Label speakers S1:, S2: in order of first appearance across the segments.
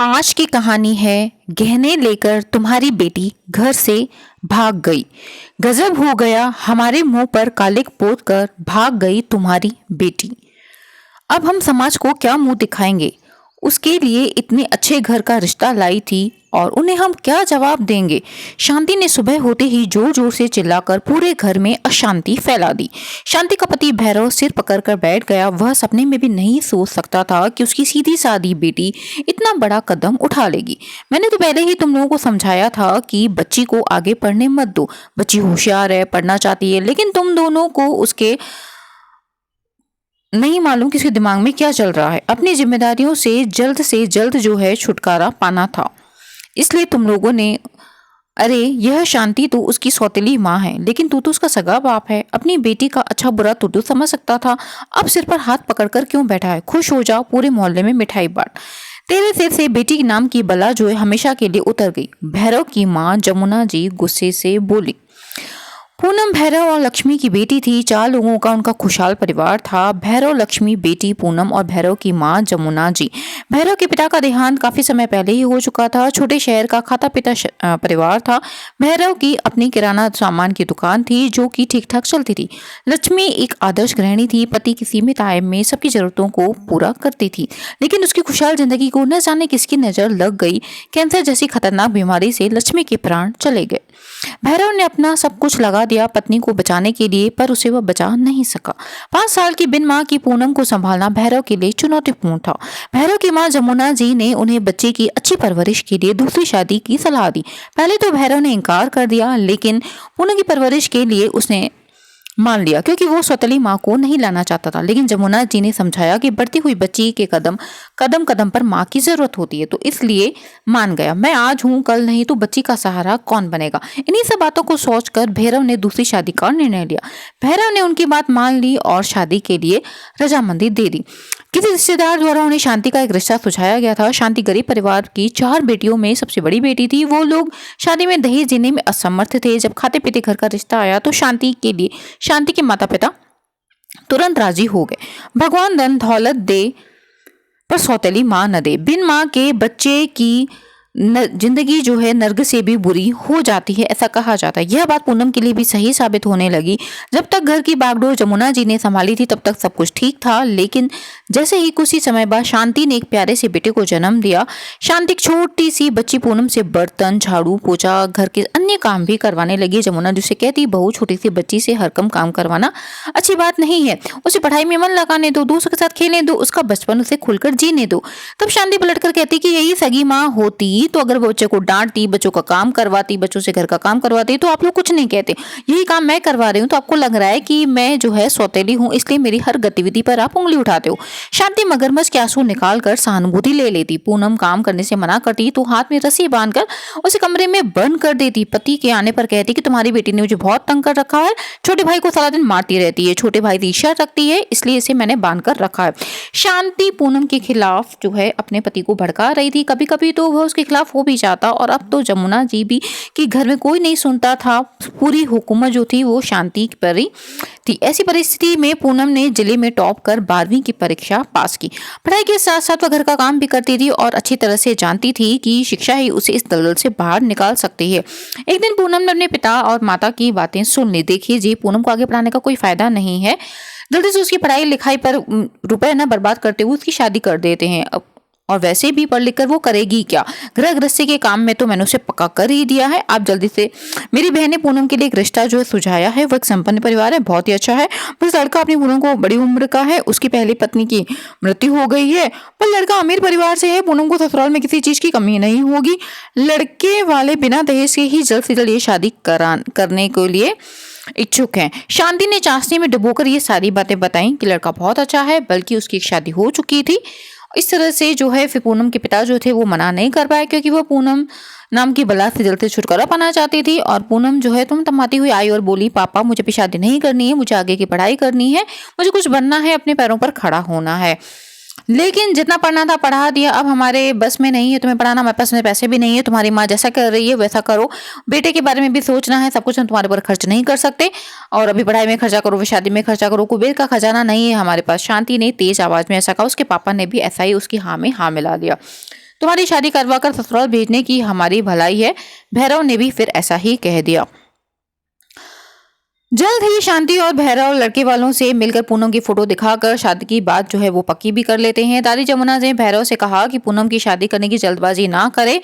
S1: आज की कहानी है गहने लेकर तुम्हारी बेटी घर से भाग गई। गजब हो गया, हमारे मुंह पर कालिक पोत कर भाग गई तुम्हारी बेटी। अब हम समाज को क्या मुंह दिखाएंगे? उसके लिए इतने अच्छे घर का रिश्ता लाई थी और उन्हें हम क्या जवाब देंगे? शांति ने सुबह होते ही जोर जोर से चिल्लाकर पूरे घर में अशांति फैला दी। शांति का पति भैरव सिर पकड़कर बैठ गया। वह सपने में भी नहीं सोच सकता था कि उसकी सीधी सादी बेटी इतना बड़ा कदम उठा लेगी। मैंने तो पहले ही तुम लोगों को समझाया था कि बच्ची को आगे पढ़ने मत दो। बच्ची होशियार है, पढ़ना चाहती है, लेकिन तुम दोनों को उसके नहीं मालूम कि उसके दिमाग में क्या चल रहा है। अपनी जिम्मेदारियों से जल्द जो है छुटकारा पाना था, इसलिए तुम लोगों ने अरे यह शांति तो उसकी सौतेली माँ है, लेकिन तू तो उसका सगा बाप है। अपनी बेटी का अच्छा बुरा तू तो समझ सकता था। अब सिर पर हाथ पकड़कर क्यों बैठा है? खुश हो जाओ, पूरे मोहल्ले में मिठाई बांट। तेरे सिर से बेटी के नाम की बला जो है हमेशा के लिए उतर गई। भैरव की माँ जमुना जी गुस्से से बोली। पूनम भैरव और लक्ष्मी की बेटी थी। 4 लोगों का उनका खुशहाल परिवार था। भैरव, लक्ष्मी, बेटी पूनम और भैरव की मां जमुना जी। भैरव के पिता का देहांत काफी समय पहले ही हो चुका था। छोटे शहर का खाता पिता परिवार था। भैरव की अपनी किराना सामान की दुकान थी जो कि ठीक ठाक चलती थी। लक्ष्मी एक आदर्श गृहिणी थी। पति की सीमित आय में सबकी जरूरतों को पूरा करती थी, लेकिन उसकी खुशहाल जिंदगी को न जाने किसकी नजर लग गई। कैंसर जैसी खतरनाक बीमारी से लक्ष्मी के प्राण चले गए। भैरव ने अपना सब कुछ लगा दिया पत्नी को बचाने के लिए, पर उसे वह बचा नहीं सका। 5 साल की बिन मां की पूनम को संभालना भैरव के लिए चुनौतीपूर्ण था। भैरव की मां जमुना जी ने उन्हें बच्चे की अच्छी परवरिश के लिए दूसरी शादी की सलाह दी। पहले तो भैरव ने इनकार कर दिया, लेकिन पूनम की परवरिश के लिए उसने मान लिया, क्योंकि वो सौतेली माँ को नहीं लाना चाहता था। लेकिन जमुना जी ने समझाया कि बढ़ती हुई बच्ची के कदम कदम कदम पर माँ की जरूरत होती है, तो इसलिए मान गया। मैं आज हूँ, कल नहीं, तो बच्ची का सहारा कौन बनेगा? इन्हीं सब बातों को सोचकर भैरव ने दूसरी शादी का निर्णय लिया। भैरव ने उनकी बात मान ली और शादी के लिए रजामंदी दे दी। किसी रिश्तेदार द्वारा उन्हें शांति का एक रिश्ता सुझाया गया था। शांति गरीब परिवार की 4 बेटियों में सबसे बड़ी बेटी थी। वो लोग शादी में दहेज देने में असमर्थ थे। जब खाते पीते घर का रिश्ता आया तो शांति के माता पिता तुरंत राजी हो गए। भगवान धन दौलत दे पर सौतेली माँ न दे। बिन माँ के बच्चे की जिंदगी जो है नर्क से भी बुरी हो जाती है, ऐसा कहा जाता है। यह बात पूनम के लिए भी सही साबित होने लगी। जब तक घर की बागडोर जमुना जी ने संभाली थी तब तक सब कुछ ठीक था, लेकिन जैसे ही कुछ ही समय बाद शांति ने एक प्यारे से बेटे को जन्म दिया। शांति एक छोटी सी बच्ची पूनम से बर्तन, झाड़ू, पोछा, घर के अन्य काम भी करवाने लगी। जमुना जिसे कहती, बहू छोटी सी बच्ची से हर काम करवाना अच्छी बात नहीं है। उसे पढ़ाई में मन लगाने दो, दोस्तों के साथ खेलने दो, उसका बचपन उसे खुलकर जीने दो। तब शांति पलटकर कहती कि यही सगी माँ होती तो अगर वो बच्चे को डांटती, बच्चों का काम करवाती, बच्चों से घर का काम करवाती, तो आप लोग कुछ नहीं कहते। यही काम मैं करवा रही हूँ तो आपको लग रहा है कि मैं जो है सौतेली हूँ, इसलिए मेरी हर गतिविधि पर आप उंगली उठाते हो। शांति मगरमच्छ के आंसू निकाल कर सहानुभूति ले लेती। पूनम काम करने से मना करती तो हाथ में रस्सी बांधकर उसे कमरे में बंद कर देती। पति के आने पर कहती कि तुम्हारी बेटी ने मुझे बहुत तंग कर रखा है, छोटे भाई को सारा दिन मारती रहती है, छोटे भाई से ईर्ष्या रखती है, इसलिए इसे मैंने बांध कर रखा है। शांति पूनम के खिलाफ जो है अपने पति को भड़का रही थी। कभी कभी तो वह उसके खिलाफ हो भी जाता, और अब तो जमुना जी भी कि घर में कोई नहीं सुनता था। पूरी हुकूमत जो थी वो शांति पर ही थी। ऐसी परिस्थिति में पूनम ने जिले में टॉप कर 12वीं की परीक्षा पास की। पढ़ाई के साथ साथ वह घर का काम भी करती थी और अच्छी तरह से जानती थी कि शिक्षा ही उसे इस दलदल से बाहर निकाल सकती है। एक दिन पूनम ने अपने पिता और माता की बातें सुन ली। देखिए जी, पूनम को आगे पढ़ाने का कोई फायदा नहीं है, जल्दी से उसकी पढ़ाई लिखाई पर रुपए न बर्बाद करते हुए उसकी शादी कर देते हैं। और वैसे भी पढ़ लिख कर वो करेगी क्या? गृह गृहस्थी के काम में तो मैंने उसे पक्का कर ही दिया है। आप जल्दी से, मेरी बहन ने पूनम के लिए एक रिश्ता जो है सुझाया है। वो एक संपन्न परिवार है, बहुत ही अच्छा है। बस लड़का अपनी पूनम को बड़ी उम्र का है, उसकी पहली पत्नी की मृत्यु हो गई है, पर लड़का अमीर परिवार से है। पूनम को ससुराल में किसी चीज की कमी नहीं होगी। लड़के वाले बिना दहेज से ही जल्द से जल्द ये शादी करने के लिए इच्छुक हैं। शांति ने चाशनी में डुबोकर ये सारी बातें बताई कि लड़का बहुत अच्छा है, बल्कि उसकी एक शादी हो चुकी थी। इस तरह से जो है फिर पूनम के पिता जो थे वो मना नहीं कर पाए, क्योंकि वो पूनम नाम की बला से जल्द से छुटकारा पाना चाहती थी। और पूनम जो है तुम तमाती हुई आई और बोली, पापा मुझे भी शादी नहीं करनी है, मुझे आगे की पढ़ाई करनी है, मुझे कुछ बनना है, अपने पैरों पर खड़ा होना है। लेकिन जितना पढ़ना था पढ़ा दिया, अब हमारे बस में नहीं है तुम्हें पढ़ाना, हमारे पास में पैसे भी नहीं है, तुम्हारी माँ जैसा कर रही है वैसा करो, बेटे के बारे में भी सोचना है, सब कुछ हम तुम्हारे ऊपर खर्च नहीं कर सकते, और अभी पढ़ाई में खर्चा करो, फिर शादी में खर्चा करो, कुबेर का खजाना नहीं है हमारे पास। शांति ने तेज आवाज में ऐसा कहा। उसके पापा ने भी ऐसा ही उसकी हाँ में हाँ मिला दिया। तुम्हारी शादी करवा कर ससुराल भेजने की हमारी भलाई है। भैरव ने भी फिर ऐसा ही कह दिया। जल्द ही शांति और भैरव लड़के वालों से मिलकर पूनम की फोटो दिखाकर शादी की बात जो है वो पक्की भी कर लेते हैं। दादी जमुना ने भैरव से कहा कि पूनम की शादी करने की जल्दबाजी ना करे,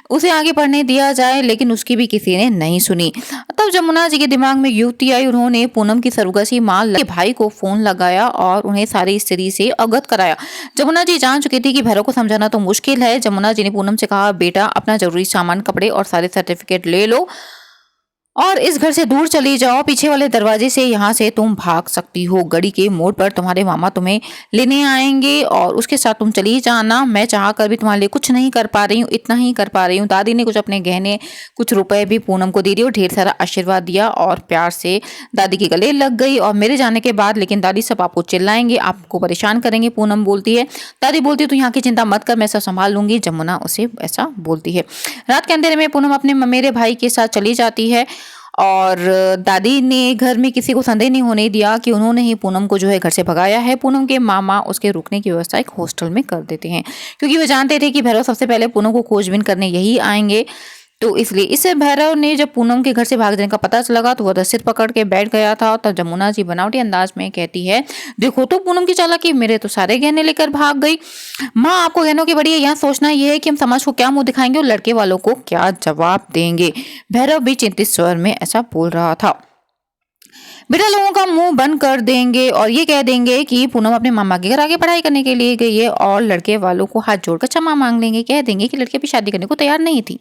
S1: उसे आगे पढ़ने दिया जाए, लेकिन उसकी भी किसी ने नहीं सुनी। तब जमुना जी के दिमाग में युक्ति आई। उन्होंने पूनम की सरगसी माँ के भाई को फोन लगाया और उन्हें सारी स्थिति से अवगत कराया। जमुना जी जान चुकी थी कि भैरव को समझाना तो मुश्किल है। जमुना जी ने पूनम से कहा, बेटा अपना जरूरी सामान, कपड़े और सारे सर्टिफिकेट ले लो और इस घर से दूर चली जाओ। पीछे वाले दरवाजे से यहाँ से तुम भाग सकती हो। गड़ी के मोड़ पर तुम्हारे मामा तुम्हें लेने आएंगे और उसके साथ तुम चली जाना। मैं चाह कर भी तुम्हारे लिए कुछ नहीं कर पा रही हूँ, इतना ही कर पा रही हूँ। दादी ने कुछ अपने गहने, कुछ रुपए भी पूनम को दे दिए और ढेर सारा आशीर्वाद दिया और प्यार से दादी के गले लग गई। और मेरे जाने के बाद लेकिन दादी सब आपको चिल्लाएंगे, आपको परेशान करेंगे। पूनम बोलती है, दादी बोलती है तू यहाँ की चिंता मत कर, मैं सब संभाल लूंगी। जमुना उसे ऐसा बोलती है। रात के अंधेरे में पूनम अपने मेरे भाई के साथ चली जाती है और दादी ने घर में किसी को संदेह नहीं होने दिया कि उन्होंने ही पूनम को जो है घर से भगाया है। पूनम के मामा उसके रुकने की व्यवस्था एक हॉस्टल में कर देते हैं, क्योंकि वो जानते थे कि भैरव सबसे पहले पूनम को खोजबीन करने यही आएंगे। तो इसलिए इससे भैरव ने जब पूनम के घर से भाग जाने का पता चला तो वो सिर पकड़ के बैठ गया था। तब जमुना जी बनावटी अंदाज में कहती है, देखो तो पूनम की चालाकी, मेरे तो सारे गहने लेकर भाग गई। माँ आपको गहनों की बड़ी है, यहाँ सोचना यह है कि हम समाज को क्या मुंह दिखाएंगे और लड़के वालों को क्या जवाब देंगे। भैरव भी चिंतित स्वर में ऐसा बोल रहा था। बेटा लोगों का मुंह बंद कर देंगे और ये कह देंगे कि पूनम अपने मामा के घर आगे पढ़ाई करने के लिए गई है और लड़के वालों को हाथ जोड़कर क्षमा मांग लेंगे। कह देंगे कि लड़की भी शादी करने को तैयार नहीं थी।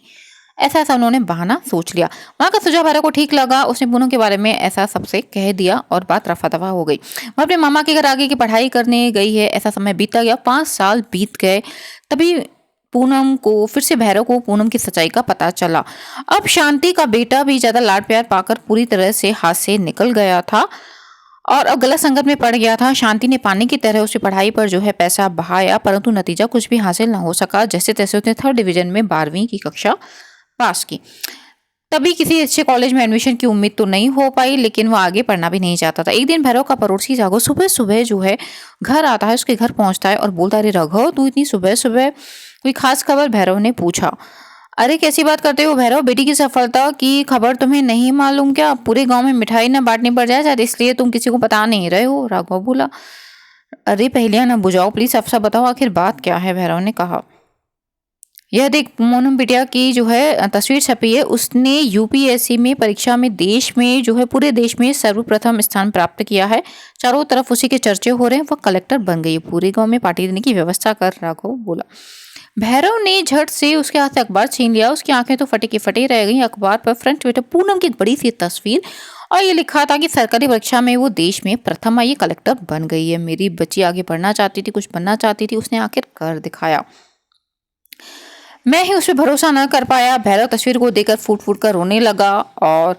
S1: ऐसा उन्होंने बहाना सोच लिया। वहाँ का सुझाव भैरव को ठीक लगा। उसने पूनम के बारे में ऐसा सबसे कह दिया और बात रफा दफा हो गई। वह अपने मामा के घर आगे की पढ़ाई करने गई है। ऐसा समय बीता गया, 5 साल बीत गए। तभी पूनम को फिर से भैरव को पूनम की सच्चाई का पता चला। अब शांति का बेटा भी ज्यादा लाड प्यार पाकर पूरी तरह से हाथ से निकल गया था और अब गलत संगत में पड़ गया था। शांति ने पानी की तरह उसकी पढ़ाई पर जो है पैसा बहाया, परंतु नतीजा कुछ भी हासिल न हो सका। जैसे तैसे उसने 3rd डिवीजन में 12वीं की कक्षा पास की। तभी किसी अच्छे कॉलेज में एडमिशन की उम्मीद तो नहीं हो पाई, लेकिन वो आगे पढ़ना भी नहीं चाहता था। एक दिन भैरव का पड़ोसी जागो सुबह सुबह जो है घर आता है, उसके घर पहुंचता है और बोलता है, अरे रघु तू इतनी सुबह सुबह, कोई खास खबर? भैरव ने पूछा। अरे कैसी बात करते हो भैरव, बेटी की सफलता की खबर तुम्हें नहीं मालूम क्या? पूरे गांव में मिठाई न बांटनी पड़ जाए शायद, इसलिए तुम किसी को बता नहीं रहे हो। राघव बोला, अरे पहलियां न बुझाओ प्लीज, सब बताओ आखिर बात क्या है। भैरव ने कहा, यह देख मोनम बिटिया की जो है तस्वीर छपी है, उसने यूपीएससी में परीक्षा में देश में जो है पूरे देश में सर्वप्रथम स्थान प्राप्त किया है। चारों तरफ उसी के चर्चे हो रहे हैं। वह कलेक्टर बन गई, पूरे गांव में पार्टी देने की व्यवस्था कर। राघव बोला। भैरव ने झट से उसके हाथ से अखबार छीन लिया। उसकी आंखें तो फटी की फटी रह गई। अखबार पर फ्रंट पेज पूनम की एक बड़ी सी तस्वीर और ये लिखा था कि सरकारी परीक्षा में वो देश में प्रथम आई, कलेक्टर बन गई है। मेरी बच्ची आगे पढ़ना चाहती थी, कुछ बनना चाहती थी, उसने आखिर कर दिखाया। मैं ही उस पर भरोसा न कर पाया। भैरव तस्वीर को देखकर फूट फूट कर रोने लगा और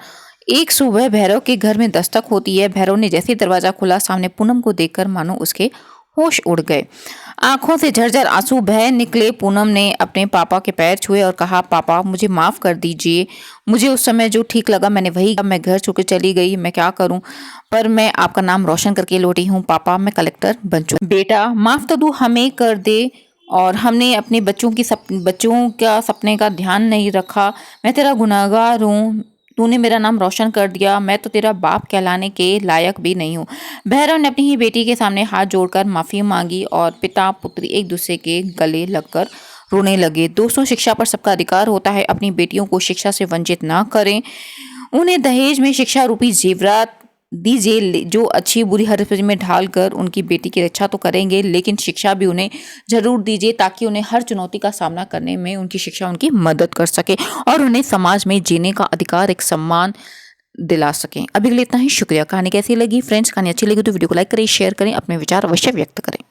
S1: एक सुबह भैरव के घर में दस्तक होती है। भैरव ने जैसे दरवाजा खुला, सामने पूनम को देखकर मानो उसके होश उड़ गए। आंखों से झरझर आंसू बह निकले। पूनम ने अपने पापा के पैर छुए और कहा, पापा मुझे माफ कर दीजिए, मुझे उस समय जो ठीक लगा मैंने वही, मैं घर छोड़ के चली गई, मैं क्या करूं, पर मैं आपका नाम रोशन करके लौटी हूं। पापा मैं कलेक्टर बन चुकी। बेटा माफ तो तू हमें कर दे, और हमने अपने बच्चों का सपने का ध्यान नहीं रखा। मैं तेरा गुनहगार हूँ, तूने मेरा नाम रोशन कर दिया, मैं तो तेरा बाप कहलाने के लायक भी नहीं हूँ। भैरव ने अपनी ही बेटी के सामने हाथ जोड़कर माफ़ी मांगी और पिता पुत्री एक दूसरे के गले लगकर रोने लगे। दोस्तों, शिक्षा पर सबका अधिकार होता है। अपनी बेटियों को शिक्षा से वंचित ना करें। उन्हें दहेज में शिक्षा रूपी जेवरात दीजिए जो अच्छी बुरी हर स्थिति में ढाल कर उनकी बेटी की रक्षा तो करेंगे, लेकिन शिक्षा भी उन्हें जरूर दीजिए ताकि उन्हें हर चुनौती का सामना करने में उनकी शिक्षा उनकी मदद कर सके और उन्हें समाज में जीने का अधिकार, एक सम्मान दिला सकें। अभी के लिए इतना ही, शुक्रिया। कहानी कैसी लगी फ्रेंड्स? कहानी अच्छी लगी तो वीडियो को लाइक करें, शेयर करें, अपने विचार अवश्य व्यक्त करें।